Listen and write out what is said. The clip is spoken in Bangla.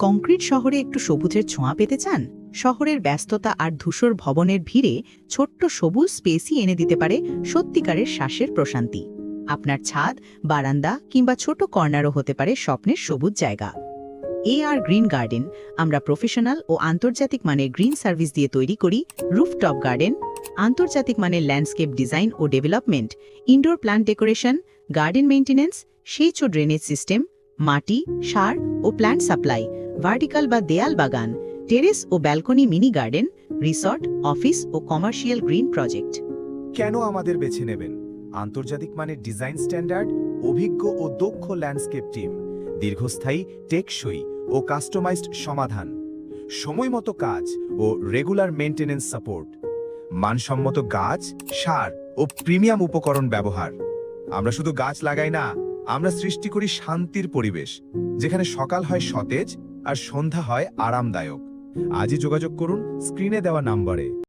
কংক্রিট শহরে একটু সবুজের ছোঁয়া পেতে চান? শহরের ব্যস্ততা আর ধূসর ভবনের ভিড়ে ছোট্ট সবুজ স্পেসই এনে দিতে পারে সত্যিকারের শ্বাসের প্রশান্তি। আপনার ছাদ, বারান্দা কিংবা ছোট কর্নারও হতে পারে স্বপ্নের সবুজ জায়গা। আর গ্রিন গার্ডেন আমরা প্রফেশনাল ও আন্তর্জাতিক মানের গ্রিন সার্ভিস দিয়ে তৈরি করি রুফটপ গার্ডেন, আন্তর্জাতিক মানের ল্যান্ডস্কেপ ডিজাইন ও development, indoor plant decoration, garden maintenance, সেচ ও ড্রেনেজ সিস্টেম, মাটি, সার ও প্ল্যান্ট সাপ্লাই, ভার্টিক্যাল বা দেয়াল বাগান, টেরেস ও balcony mini garden, resort, office ও কমার্শিয়াল গ্রিন প্রজেক্ট। কেন আমাদের বেছে নেবেন? আন্তর্জাতিক মানের ডিজাইন স্ট্যান্ডার্ড, অভিজ্ঞ ও দক্ষ ল্যান্ডস্কেপ টিম, দীর্ঘস্থায়ী, টেকসই ও কাস্টমাইজড সমাধান, সময়মতো কাজ ও রেগুলার মেইনটেনেন্স সাপোর্ট, মানসম্মত গাছ, সার ও প্রিমিয়াম উপকরণ ব্যবহার। আমরা শুধু গাছ লাগাই না, আমরা সৃষ্টি করি শান্তির পরিবেশ, যেখানে সকাল হয় সতেজ আর সন্ধ্যা হয় আরামদায়ক। আজই যোগাযোগ করুন স্ক্রিনে দেওয়া নম্বরে।